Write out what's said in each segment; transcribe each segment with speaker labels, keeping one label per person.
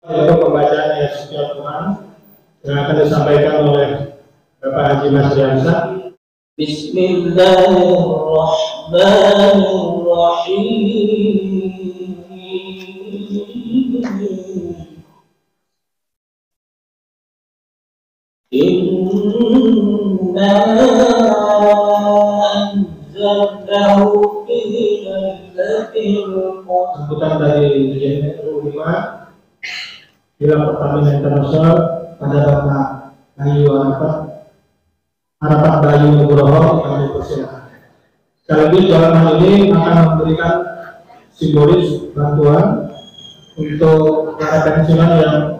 Speaker 1: Untuk pembacaan ayat suci Al-Quran yang akan disampaikan oleh Bapak Haji Mas Riansa.
Speaker 2: Bismillahirrahmanirrahim. Inna anzalnahu fi lailatul qadr.
Speaker 1: Sambutan dari Dirjen RU 5 Bila Pertamina Internasional pada Bapak Bayu Harapan Bayu Nugroho kami persilakan. Sekaligus dalam ini akan memberikan simbolis bantuan untuk para pensiunan yang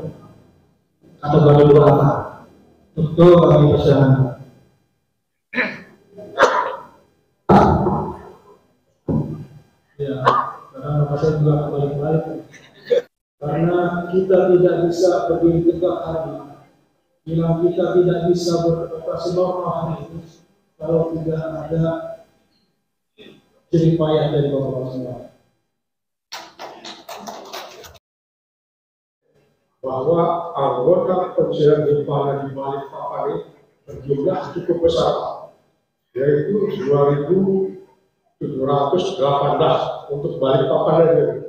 Speaker 1: atau baru berapa. Tentu kami persilakan. Ya, karena saya juga kembali karena kita tidak bisa berdiri tegak hari ini, bila kita tidak bisa beroperasi normal hari ini, kalau tidak ada jerih payah dari Bapak semua. Bahwa anggota pensiunan Impala di Balikpapan ini berjumlah cukup besar, yaitu 2.718 untuk Balikpapan ini.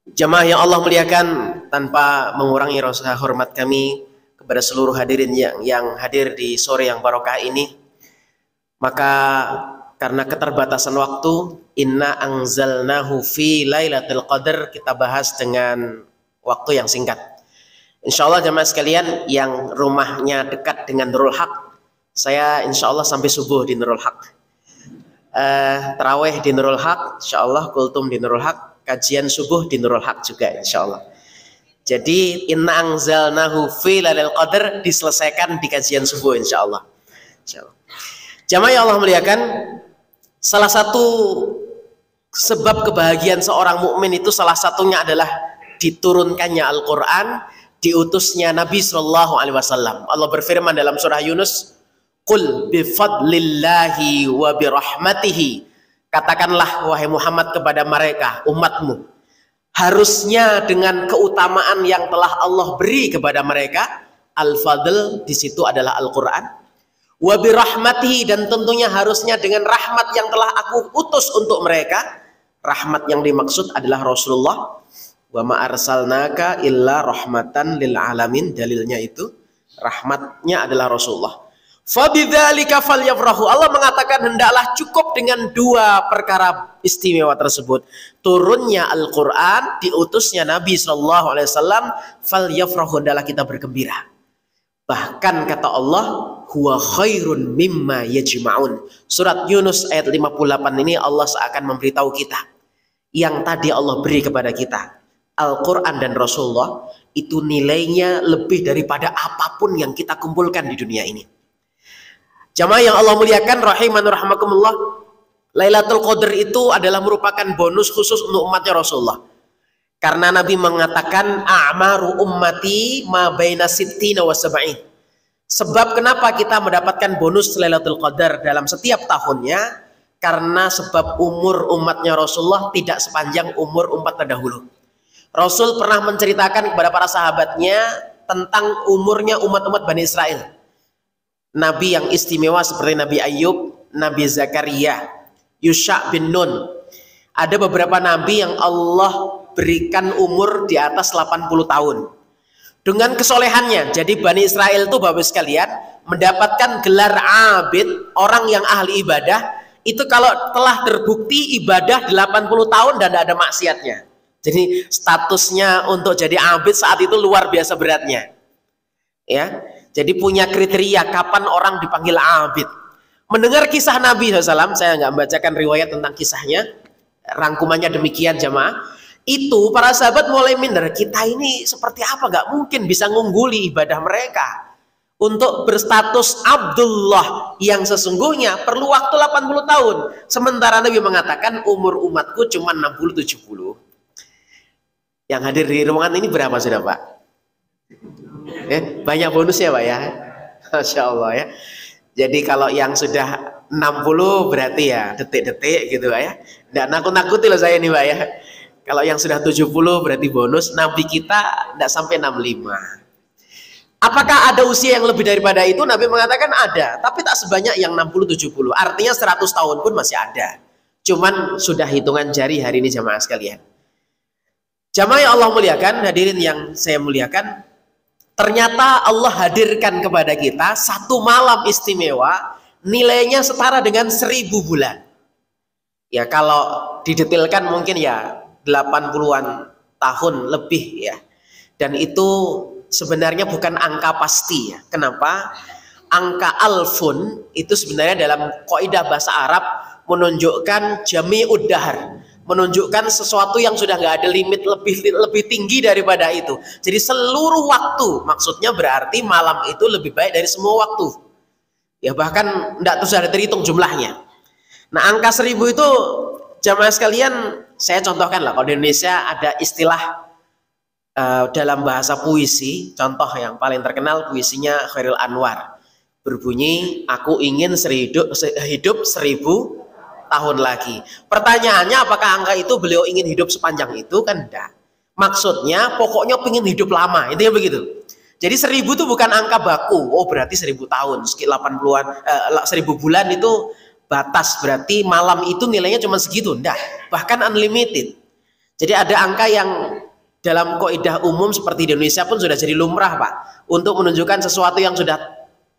Speaker 3: Jamaah yang Allah muliakan, tanpa mengurangi rasa hormat kami kepada seluruh hadirin yang hadir di sore yang barokah ini, maka karena keterbatasan waktu, inna anzalnahu fi lailatul qadar, kita bahas dengan waktu yang singkat. Insya Allah jamaah sekalian yang rumahnya dekat dengan Nurul Haq, saya insya Allah sampai subuh di Nurul Haq, taraweh di Nurul Haq, insya Allah kultum di Nurul Haq, kajian subuh di Nurul Haq juga insya Allah. Jadi inna anzalnahu fi lailatul qadar diselesaikan di kajian subuh insya Allah. Jamaah yang Allah muliakan, salah satu sebab kebahagiaan seorang mukmin itu salah satunya adalah diturunkannya Al-Quran, diutusnya Nabi Sallallahu Alaihi Wasallam. Allah berfirman dalam surah Yunus, "Qul bifadlillahi wa birahmatihi." Katakanlah wahai Muhammad kepada mereka, umatmu, harusnya dengan keutamaan yang telah Allah beri kepada mereka, al-fadl di situ adalah Al-Quran, wa birahmatihi, dan tentunya harusnya dengan rahmat yang telah aku utus untuk mereka. Rahmat yang dimaksud adalah Rasulullah. Wa ma arsalnaka illa rahmatan lil alamin, dalilnya itu rahmatnya adalah Rasulullah. Fabidzalika falyafrahu, Allah mengatakan hendaklah cukup dengan dua perkara istimewa tersebut, turunnya Al-Quran, diutusnya Nabi Sallallahu Alaihi Wasallam. Falyafrahu, hendaklah kita bergembira. Bahkan kata Allah, huwa khairun mimma yajma'un. Surat Yunus ayat 58 ini Allah seakan memberitahu kita, yang tadi Allah beri kepada kita, Al-Quran dan Rasulullah, itu nilainya lebih daripada apapun yang kita kumpulkan di dunia ini. Jamaah yang Allah muliakan rahiman rahimakumullah, Lailatul Qadar itu adalah merupakan bonus khusus untuk umatnya Rasulullah. Karena Nabi mengatakan a'maru ummati ma baina sittina wa sab'in. Sebab kenapa kita mendapatkan bonus Lailatul Qadar dalam setiap tahunnya? Karena sebab umur umatnya Rasulullah tidak sepanjang umur umat terdahulu. Rasul pernah menceritakan kepada para sahabatnya tentang umurnya umat-umat Bani Israel. Nabi yang istimewa seperti Nabi Ayub, Nabi Zakaria, Yusha bin Nun. Ada beberapa nabi yang Allah berikan umur di atas 80 tahun. Dengan kesolehannya, jadi Bani Israel itu Bapak sekalian mendapatkan gelar abid, orang yang ahli ibadah, itu kalau telah terbukti ibadah 80 tahun dan tidak ada maksiatnya. Jadi statusnya untuk jadi abid saat itu luar biasa beratnya. Ya, jadi punya kriteria kapan orang dipanggil abid. Mendengar kisah Nabi SAW, saya nggak membacakan riwayat tentang kisahnya, rangkumannya demikian jamaah. Itu para sahabat mulai minder, kita ini seperti apa, nggak mungkin bisa ngungguli ibadah mereka. Untuk berstatus Abdullah yang sesungguhnya perlu waktu 80 tahun. Sementara Nabi mengatakan umur umatku cuma 60-70. Yang hadir di ruangan ini berapa sudah Pak? Banyak bonus ya Pak ya? Masya Allah ya. Jadi kalau yang sudah 60 berarti ya detik-detik gitu Pak ya. Nggak nakut-nakuti loh saya nih Pak ya. Kalau yang sudah 70 berarti bonus. Nabi kita tidak sampai 65. Apakah ada usia yang lebih daripada itu? Nabi mengatakan ada, tapi tak sebanyak yang 60-70. Artinya 100 tahun pun masih ada. Cuman sudah hitungan jari hari ini jamaah sekalian. Jamaah yang Allah muliakan, hadirin yang saya muliakan, ternyata Allah hadirkan kepada kita satu malam istimewa, nilainya setara dengan 1000 bulan. Ya kalau didetilkan mungkin ya 80-an tahun lebih ya. Dan itu sebenarnya bukan angka pasti ya. Kenapa? Angka alfun itu sebenarnya dalam kaidah bahasa Arab menunjukkan jami'ud dahar, menunjukkan sesuatu yang sudah nggak ada limit lebih tinggi daripada itu. Jadi seluruh waktu, maksudnya berarti malam itu lebih baik dari semua waktu. Ya bahkan tidak terus ada terhitung jumlahnya. Nah angka 1000 itu jamaah sekalian, saya contohkan lah, kalau di Indonesia ada istilah dalam bahasa puisi, contoh yang paling terkenal puisinya Khairil Anwar, berbunyi aku ingin hidup 1000 tahun lagi. Pertanyaannya apakah angka itu beliau ingin hidup sepanjang itu? Kan enggak. Maksudnya pokoknya pengen hidup lama, intinya begitu. Jadi 1000 itu bukan angka baku. Oh berarti 1000 tahun, 80-an, 1000 bulan itu batas, berarti malam itu nilainya cuma segitu. Enggak, bahkan unlimited. Jadi ada angka yang dalam kaidah umum seperti di Indonesia pun sudah jadi lumrah Pak, untuk menunjukkan sesuatu yang sudah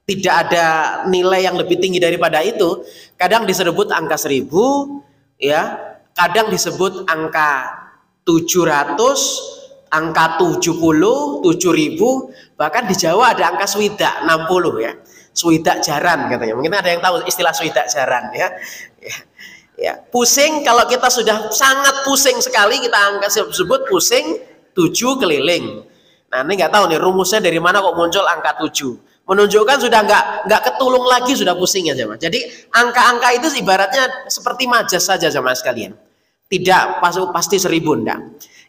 Speaker 3: tidak ada nilai yang lebih tinggi daripada itu. Kadang disebut angka 1000 ya, kadang disebut angka 700, angka 70, 7000, bahkan di Jawa ada angka swidak 60 ya. Swidak jaran katanya. Mungkin ada yang tahu istilah swidak jaran ya. Ya. Pusing, kalau kita sudah sangat pusing sekali, kita sebut pusing 7 keliling. Nah ini nggak tahu nih rumusnya dari mana kok muncul angka 7. Menunjukkan sudah nggak ketulung lagi, sudah pusing ya jemaah. Jadi angka-angka itu ibaratnya seperti majas saja jemaah sekalian. Tidak pasti 1000 enggak.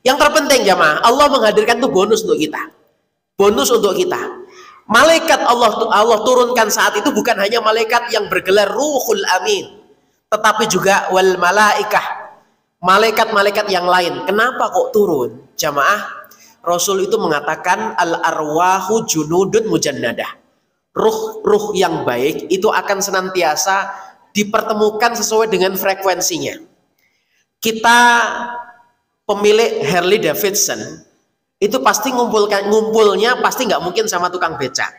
Speaker 3: Yang terpenting jemaah, Allah menghadirkan tuh bonus untuk kita. Bonus untuk kita. Malaikat Allah turunkan saat itu bukan hanya malaikat yang bergelar Ruhul Amin, tetapi juga wal malaikah, malaikat-malaikat yang lain. Kenapa kok turun? Jamaah, Rasul itu mengatakan al arwahu junudun mujannadah. Ruh-ruh yang baik itu akan senantiasa dipertemukan sesuai dengan frekuensinya. Kita pemilik Harley Davidson itu pasti ngumpulnya pasti nggak mungkin sama tukang becak.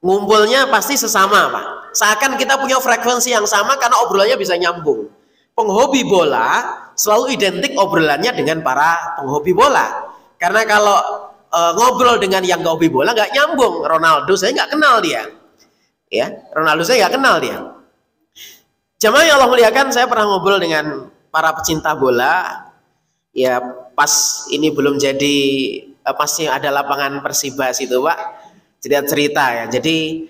Speaker 3: Ngumpulnya pasti sesama Pak. Seakan kita punya frekuensi yang sama karena obrolannya bisa nyambung. Penghobi bola selalu identik obrolannya dengan para penghobi bola. Karena kalau ngobrol dengan yang nggak hobi bola nggak nyambung. Ronaldo saya nggak kenal dia. Ya, Ronaldo saya nggak kenal dia. Jamaah yang Allah muliakan, saya pernah ngobrol dengan para pecinta bola. Ya pas ini belum jadi, pasti ada lapangan Persiba situ Pak, cerita ya. Jadi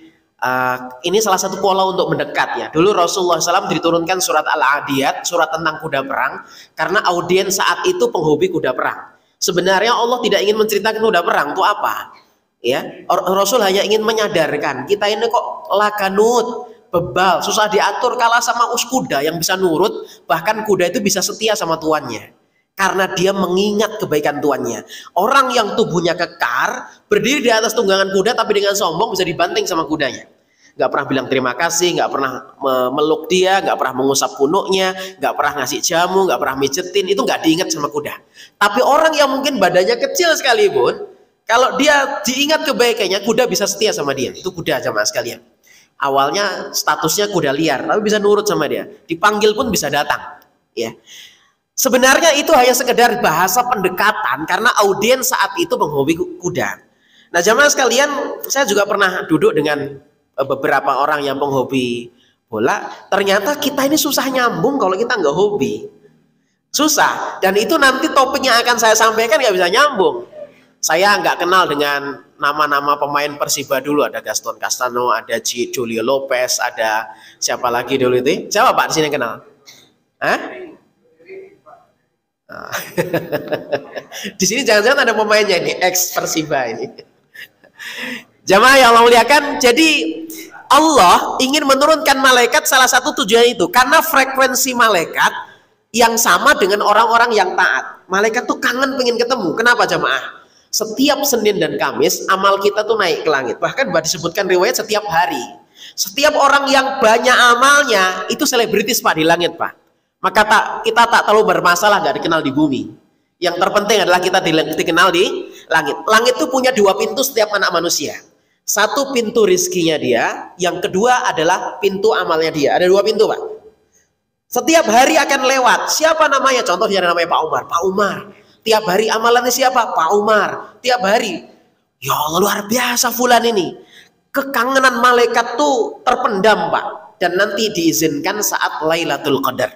Speaker 3: ini salah satu pola untuk mendekat ya. Dulu Rasulullah SAW diturunkan surat Al-Adiyat, surat tentang kuda perang, karena audiens saat itu penghobi kuda perang. Sebenarnya Allah tidak ingin menceritakan kuda perang itu apa ya. Rasul hanya ingin menyadarkan kita ini kok lakanut, bebal, susah diatur, kalah sama kuda yang bisa nurut. Bahkan kuda itu bisa setia sama tuannya karena dia mengingat kebaikan tuannya. Orang yang tubuhnya kekar, berdiri di atas tunggangan kuda tapi dengan sombong bisa dibanting sama kudanya. Nggak pernah bilang terima kasih, nggak pernah meluk dia, nggak pernah mengusap punuknya, nggak pernah ngasih jamu, nggak pernah mijetin, itu nggak diingat sama kuda. Tapi orang yang mungkin badannya kecil sekalipun, kalau dia diingat kebaikannya, kuda bisa setia sama dia. Itu kuda jamaah sekalian. Awalnya statusnya kuda liar, tapi bisa nurut sama dia. Dipanggil pun bisa datang. Ya. Sebenarnya itu hanya sekedar bahasa pendekatan karena audiens saat itu penghobi kuda. Nah jamaah sekalian, saya juga pernah duduk dengan beberapa orang yang penghobi bola. Ternyata kita ini susah nyambung kalau kita nggak hobi. Susah. Dan itu nanti topiknya akan saya sampaikan nggak bisa nyambung. Saya nggak kenal dengan nama-nama pemain Persiba dulu. Ada Gaston Castano, ada Julio Lopez, ada siapa lagi dulu itu? Siapa Pak di sini kenal? Hah? Di sini jangan-jangan ada pemainnya ini, ex Persiba ini. Jamaah yang Allah muliakan, jadi Allah ingin menurunkan malaikat, salah satu tujuan itu karena frekuensi malaikat yang sama dengan orang-orang yang taat. Malaikat tuh kangen pengen ketemu. Kenapa jamaah? Setiap Senin dan Kamis amal kita tuh naik ke langit. Bahkan disebutkan riwayat setiap hari. Setiap orang yang banyak amalnya itu selebritis Pak di langit Pak. Maka kita tak terlalu bermasalah, nggak dikenal di bumi. Yang terpenting adalah kita dikenal di langit. Langit itu punya dua pintu setiap anak manusia. Satu pintu rizkinya dia, yang kedua adalah pintu amalnya dia. Ada dua pintu Pak. Setiap hari akan lewat. Siapa namanya? Contoh dia namanya Pak Umar. Pak Umar. Tiap hari amalannya siapa? Pak Umar. Tiap hari. Ya Allah luar biasa fulan ini. Kekangenan malaikat tuh terpendam Pak. Dan nanti diizinkan saat Lailatul Qadar.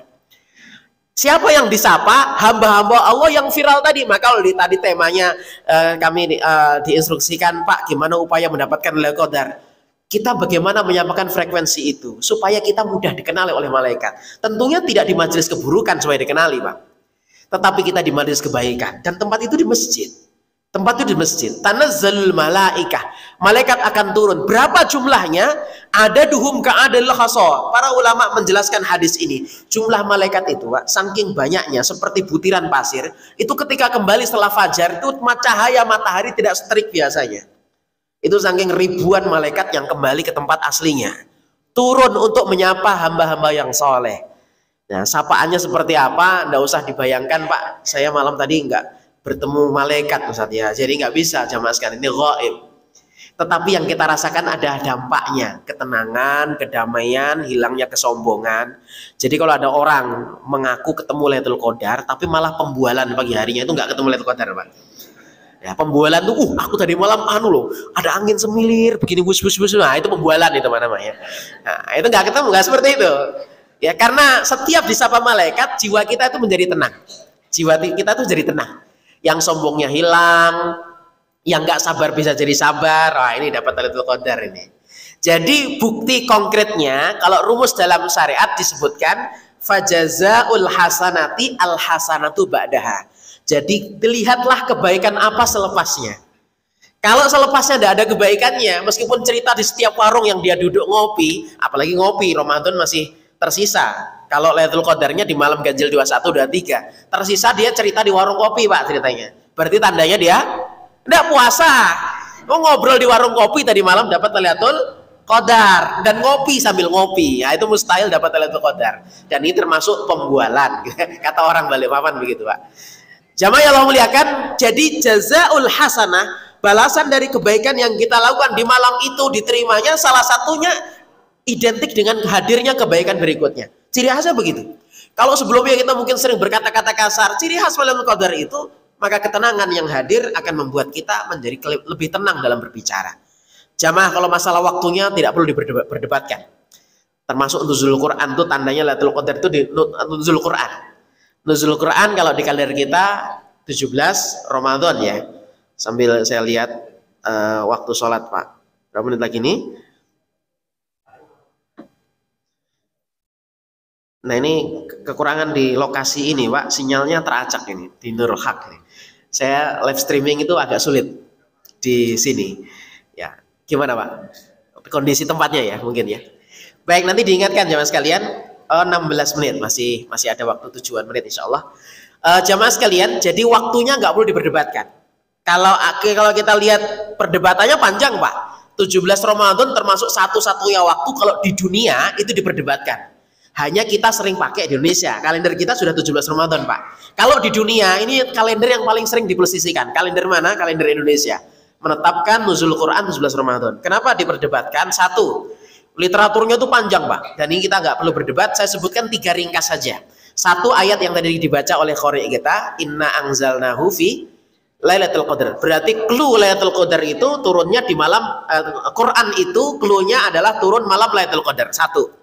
Speaker 3: Siapa yang disapa? Hamba-hamba Allah yang viral tadi. Maka kalau tadi temanya kami diinstruksikan Pak gimana upaya mendapatkan Lailatul Qadar. Kita bagaimana menyampaikan frekuensi itu supaya kita mudah dikenali oleh malaikat. Tentunya tidak di majelis keburukan supaya dikenali Pak. Tetapi kita di majelis kebaikan. Dan tempat itu di masjid. Tempat itu di masjid. Tanazzalul malaikah. Malaikat akan turun. Berapa jumlahnya? Ada duhum ka'adil khasa. Para ulama menjelaskan hadis ini. Jumlah malaikat itu Pak, saking banyaknya seperti butiran pasir. Itu ketika kembali setelah fajar itu cahaya matahari tidak seterik biasanya. Itu saking ribuan malaikat yang kembali ke tempat aslinya. Turun untuk menyapa hamba-hamba yang soleh. Nah, sapaannya seperti apa? Nggak usah dibayangkan Pak. Saya malam tadi nggak bertemu malaikat Ustaz ya. Jadi nggak bisa jamaah sekalian. Ini ghaib. Tetapi yang kita rasakan ada dampaknya. Ketenangan, kedamaian, hilangnya kesombongan. Jadi kalau ada orang mengaku ketemu Lailatul Qadar, tapi malah pembualan pagi harinya itu nggak ketemu Lailatul Qadar Pak. Ya, pembualan tuh, aku tadi malam loh, ada angin semilir, begini bus. Nah, itu pembualan itu namanya. Nah, itu nggak ketemu, nggak seperti itu. Ya, karena setiap disapa malaikat, jiwa kita itu menjadi tenang. Jiwa kita tuh jadi tenang. Yang sombongnya hilang, yang nggak sabar bisa jadi sabar. Wah, ini dapat Lailatul Qadar ini. Jadi bukti konkretnya, kalau rumus dalam syariat disebutkan fajazaul hasanati al hasanatu ba'daha. Jadi dilihatlah kebaikan apa selepasnya. Kalau selepasnya tidak ada kebaikannya, meskipun cerita di setiap warung yang dia duduk ngopi, apalagi ngopi Ramadan masih tersisa. Kalau Lailatul Qadarnya di malam ganjil 21, 23, tersisa dia cerita di warung kopi Pak ceritanya. Berarti tandanya dia tidak puasa. Mau ngobrol di warung kopi tadi malam dapat Lailatul Qadar dan ngopi sambil ngopi. Ya, itu mustahil dapat Lailatul Qadar. Dan ini termasuk pembualan. Kata orang Balikpapan begitu Pak. Jamaah yang Allah muliakan, jadi jazaul hasanah, balasan dari kebaikan yang kita lakukan di malam itu diterimanya salah satunya identik dengan hadirnya kebaikan berikutnya. Ciri khasnya begitu. Kalau sebelumnya kita mungkin sering berkata-kata kasar, ciri khas Lailatul Qadar itu, maka ketenangan yang hadir akan membuat kita menjadi lebih tenang dalam berbicara. Jamaah kalau masalah waktunya tidak perlu diperdebatkan. Termasuk nuzul Quran itu tandanya Lailatul Qadar itu di nuzul Quran. Nuzul Quran kalau di kalender kita 17 Ramadan ya. Sambil saya lihat waktu sholat Pak. Berapa menit lagi nih? Nah ini kekurangan di lokasi ini Pak. Sinyalnya teracak ini di Nurul Haq ini. Saya live streaming itu agak sulit di sini. Ya, gimana Pak? Kondisi tempatnya ya mungkin ya. Baik, nanti diingatkan jamaah sekalian. 16 menit masih ada waktu 7 menit insya Allah. Jamaah sekalian, jadi waktunya nggak perlu diperdebatkan. Kalau kita lihat perdebatannya panjang Pak. 17 Ramadan termasuk satu-satunya waktu kalau di dunia itu diperdebatkan. Hanya kita sering pakai di Indonesia. Kalender kita sudah 17 Ramadan Pak. Kalau di dunia ini kalender yang paling sering diposisikan. Kalender mana? Kalender Indonesia. Menetapkan nuzul Quran 17 Ramadan. Kenapa diperdebatkan? Satu, literaturnya itu panjang Pak, dan ini kita nggak perlu berdebat. Saya sebutkan 3 ringkas saja. Satu ayat yang tadi dibaca oleh qori kita, inna anzalnahu fi Lailatul Qadar. Berarti clue Lailatul Qadar itu turunnya di malam Quran itu clue-nya adalah turun malam Lailatul Qadar. Satu.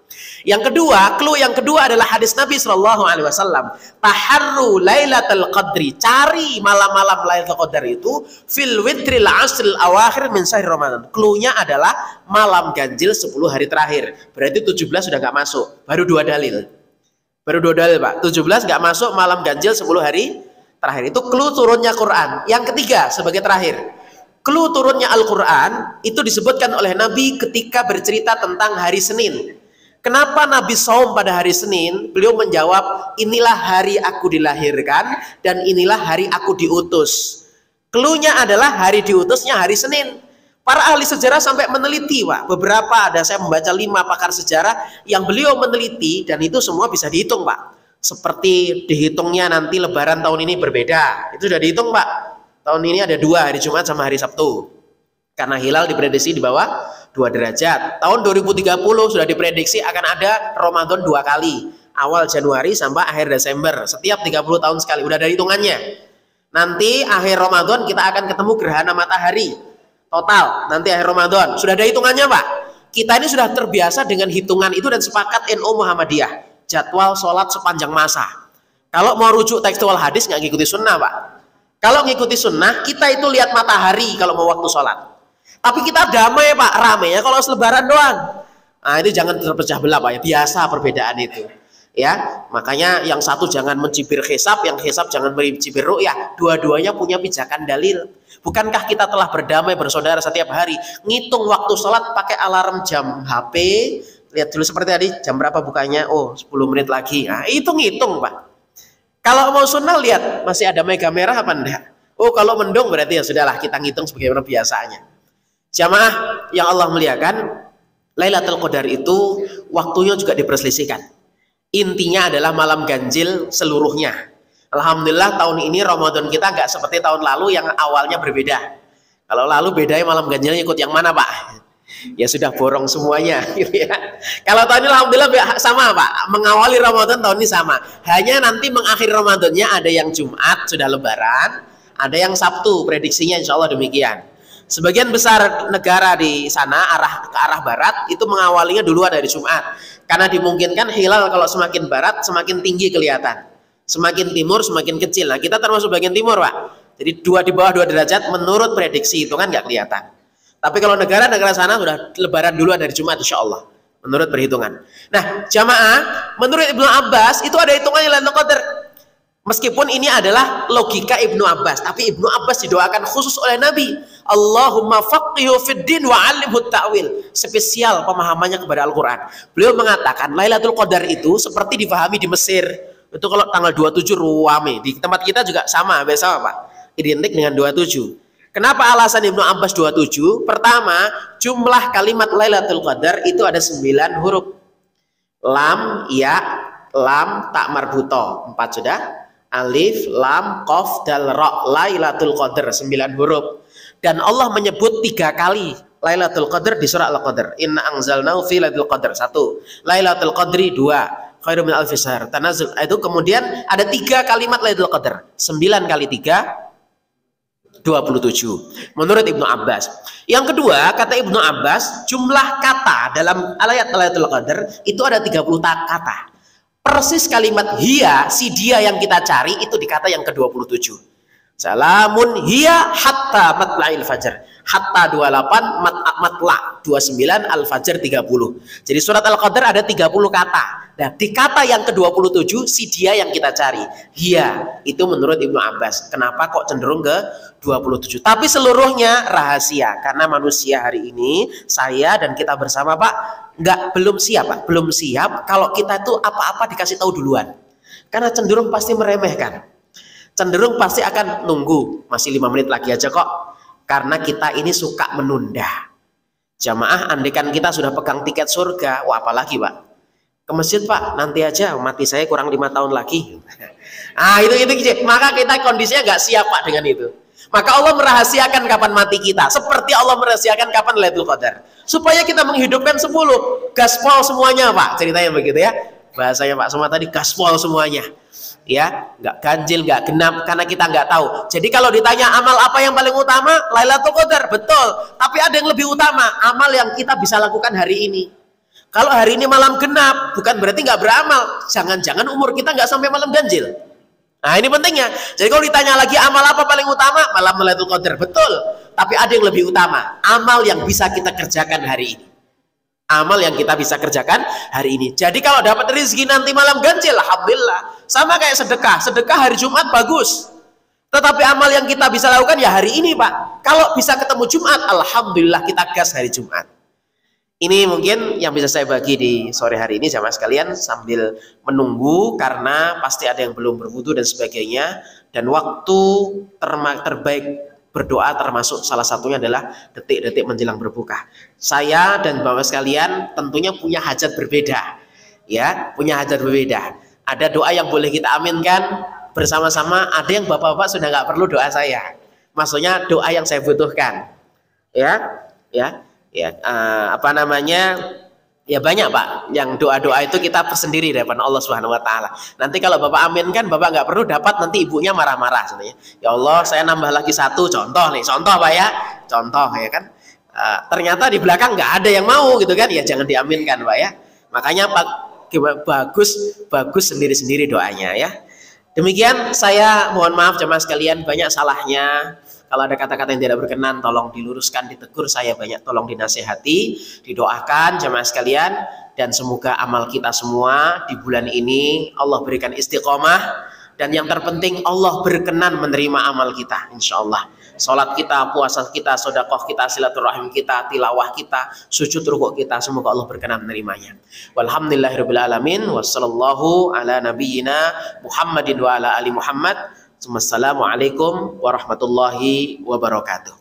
Speaker 3: Yang kedua, clue yang kedua adalah hadis Nabi Shallallahu Alaihi Wasallam. Taharru Lailatul Qadri, cari malam-malam Lailatul Qadar itu fil witril asril awakhir min syahr Ramadan. Clue-nya adalah malam ganjil 10 hari terakhir. Berarti 17 sudah nggak masuk. Baru 2 dalil. Baru 2 dalil Pak. 17 nggak masuk malam ganjil 10 hari terakhir. Itu clue turunnya Quran. Yang ketiga sebagai terakhir, clue turunnya Al-Quran itu disebutkan oleh Nabi ketika bercerita tentang hari Senin. Kenapa Nabi saum pada hari Senin? Beliau menjawab, inilah hari aku dilahirkan dan inilah hari aku diutus. Cluenya adalah hari diutusnya hari Senin. Para ahli sejarah sampai meneliti, Pak. Beberapa ada, saya membaca 5 pakar sejarah yang beliau meneliti, dan itu semua bisa dihitung, Pak. Seperti dihitungnya nanti Lebaran tahun ini berbeda. Itu sudah dihitung, Pak. Tahun ini ada 2, hari Jumat sama hari Sabtu. Karena hilal diprediksi di bawah 2 derajat. Tahun 2030 sudah diprediksi akan ada Ramadan 2 kali. Awal Januari sampai akhir Desember. Setiap 30 tahun sekali. Udah ada hitungannya. Nanti akhir Ramadan kita akan ketemu gerhana matahari. Total. Nanti akhir Ramadan. Sudah ada hitungannya, Pak. Kita ini sudah terbiasa dengan hitungan itu dan sepakat NU Muhammadiyah. Jadwal sholat sepanjang masa. Kalau mau rujuk tekstual hadis nggak ngikuti sunnah, Pak. Kalau ngikuti sunnah, kita itu lihat matahari kalau mau waktu sholat. Tapi kita damai, Pak, rame ya kalau selebaran doang. Nah, itu jangan terpecah belah, Pak, ya. Biasa perbedaan itu. Ya, makanya yang satu jangan mencibir hisab, yang hisab jangan mencibir ru'yah. Dua-duanya punya pijakan dalil. Bukankah kita telah berdamai bersaudara setiap hari? Ngitung waktu sholat pakai alarm jam HP. Lihat dulu seperti tadi, jam berapa bukanya? Oh, 10 menit lagi. Nah, itu ngitung, Pak. Kalau mau sunnah, lihat masih ada mega merah apa enggak? Oh, kalau mendung berarti ya sudahlah, kita ngitung sebagaimana biasanya. Jamaah yang Allah muliakan, Lailatul Qadar itu waktunya juga diperselisihkan. Intinya adalah malam ganjil seluruhnya. Alhamdulillah tahun ini Ramadan kita nggak seperti tahun lalu yang awalnya berbeda. Kalau lalu bedanya malam ganjilnya ikut yang mana, Pak? Ya sudah borong semuanya gitu ya. Kalau tahun ini alhamdulillah sama, Pak. Mengawali Ramadan tahun ini sama. Hanya nanti mengakhiri Ramadannya ada yang Jumat sudah Lebaran, ada yang Sabtu, prediksinya insya Allah demikian. Sebagian besar negara di sana ke arah barat itu mengawalinya duluan dari Jumat. Karena dimungkinkan hilal kalau semakin barat semakin tinggi kelihatan. Semakin timur semakin kecil. Nah, kita termasuk bagian timur, Pak. Jadi di bawah 2 derajat menurut prediksi hitungan nggak kelihatan. Tapi kalau negara-negara sana sudah lebaran duluan dari Jumat insya Allah. Menurut perhitungan. Nah, jamaah, menurut Ibnu Abbas itu ada hitungannya Lailatul Qadar. Meskipun ini adalah logika Ibnu Abbas, tapi Ibnu Abbas didoakan khusus oleh Nabi. Allahumma faqihu fid din wa 'allimhu ta'wil. Spesial pemahamannya kepada Al-Qur'an. Beliau mengatakan Lailatul Qadar itu seperti difahami di Mesir. Itu kalau tanggal 27 ruame. Di tempat kita juga sama, biasa Pak. Identik dengan 27. Kenapa alasan Ibnu Abbas 27? Pertama, jumlah kalimat Lailatul Qadar itu ada 9 huruf. Lam, ya, lam, tak marbuto. 4 sudah. Alif, lam, qaf, dal, ra. Lailatul Qadar 9 huruf. Dan Allah menyebut 3 kali Lailatul Qadar di surah Al-Qadar. Inna anzalnahu fi Lailatul Qadar 1. Lailatul Qadri 2. Khairum min alfi syahr. Tanazzul. Itu kemudian ada 3 kalimat Lailatul Qadar. 9 kali 3 27 menurut Ibnu Abbas. Yang kedua, kata Ibnu Abbas, jumlah kata dalam ayat Lailatul Qadar itu ada 30 kata. Persis kalimat hiya, si dia yang kita cari itu di kata yang ke-27. Salamun hiya hatta matla'il fajar. Hatta 28, matla 29, al-fajr 30. Jadi surat Al-Qadar ada 30 kata. Nah, di kata yang ke-27 si dia yang kita cari. Hiya, itu menurut Ibnu Abbas. Kenapa kok cenderung ke 27? Tapi seluruhnya rahasia karena manusia hari ini, saya dan kita bersama, Pak, belum siap, Pak. Belum siap kalau kita itu apa-apa dikasih tahu duluan. Karena cenderung pasti meremehkan. Cenderung pasti akan nunggu, masih 5 menit lagi aja kok. Karena kita ini suka menunda. Jamaah, andaikan kita sudah pegang tiket surga, wah apalagi, Pak? Ke masjid, Pak, nanti aja, mati saya kurang 5 tahun lagi. Ah, itu maka kita kondisinya nggak siap, Pak, dengan itu. Maka Allah merahasiakan kapan mati kita, seperti Allah merahasiakan kapan Lailatul Qadar, supaya kita menghidupkan 10 gaspol semuanya, Pak, ceritanya begitu ya. Bahasanya Pak semua tadi gaspol semuanya. Ya, nggak ganjil, nggak genap, karena kita nggak tahu. Jadi kalau ditanya amal apa yang paling utama, Lailatul Qadar, betul. Tapi ada yang lebih utama, amal yang kita bisa lakukan hari ini. Kalau hari ini malam genap, bukan berarti nggak beramal. Jangan-jangan umur kita nggak sampai malam ganjil. Nah, ini pentingnya. Jadi kalau ditanya lagi amal apa paling utama, malam Lailatul Qadar, betul. Tapi ada yang lebih utama, amal yang bisa kita kerjakan hari ini. Amal yang kita bisa kerjakan hari ini. Jadi kalau dapat rezeki nanti malam ganjil, alhamdulillah. Sama kayak sedekah. Sedekah hari Jumat bagus. Tetapi amal yang kita bisa lakukan ya hari ini, Pak. Kalau bisa ketemu Jumat, alhamdulillah kita gas hari Jumat. Ini mungkin yang bisa saya bagi di sore hari ini jamaah sekalian, sambil menunggu karena pasti ada yang belum berwudu dan sebagainya, dan waktu terbaik berdoa termasuk salah satunya adalah detik-detik menjelang berbuka. Saya dan bapak sekalian tentunya punya hajat berbeda, ya, punya hajat berbeda. Ada doa yang boleh kita aminkan bersama-sama, ada yang bapak-bapak sudah nggak perlu doa saya, maksudnya doa yang saya butuhkan, ya, ya. Ya, apa namanya, ya banyak Pak, yang doa-doa itu kita sendiri dari Allah Subhanahu Wa Taala. Nanti kalau Bapak aminkan, Bapak nggak perlu dapat, nanti ibunya marah-marah sebenarnya. Ya Allah, saya nambah lagi satu, contoh nih, contoh Pak ya, contoh ya kan. Ternyata di belakang nggak ada yang mau gitu kan, ya jangan diaminkan Pak ya. Makanya Pak, bagus sendiri-sendiri doanya ya. Demikian, saya mohon maaf jemaah sekalian, banyak salahnya. Kalau ada kata-kata yang tidak berkenan, tolong diluruskan, ditegur saya banyak, tolong dinasehati, didoakan jemaah sekalian, dan semoga amal kita semua di bulan ini Allah berikan istiqomah, dan yang terpenting Allah berkenan menerima amal kita, insya Allah. Salat kita, puasa kita, sedekah kita, silaturahim kita, tilawah kita, sujud rukuk kita, semoga Allah berkenan menerimanya. Walhamdulillahirabbil alamin, wassallallahu ala nabiyyina Muhammadin wa ala ali Muhammad. Assalamualaikum warahmatullahi wabarakatuh.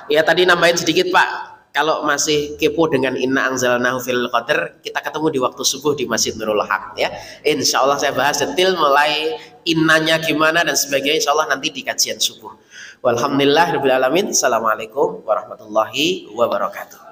Speaker 3: Ya tadi nambahin sedikit Pak, kalau masih kepo dengan inna anzalnahu fil qadr, kita ketemu di waktu subuh di Masjid Nurul Haq ya. Insya Allah saya bahas detail mulai innanya gimana dan sebagainya, insya Allah nanti di kajian subuh. Walhamdulillahirabbil alamin. Assalamualaikum warahmatullahi wabarakatuh.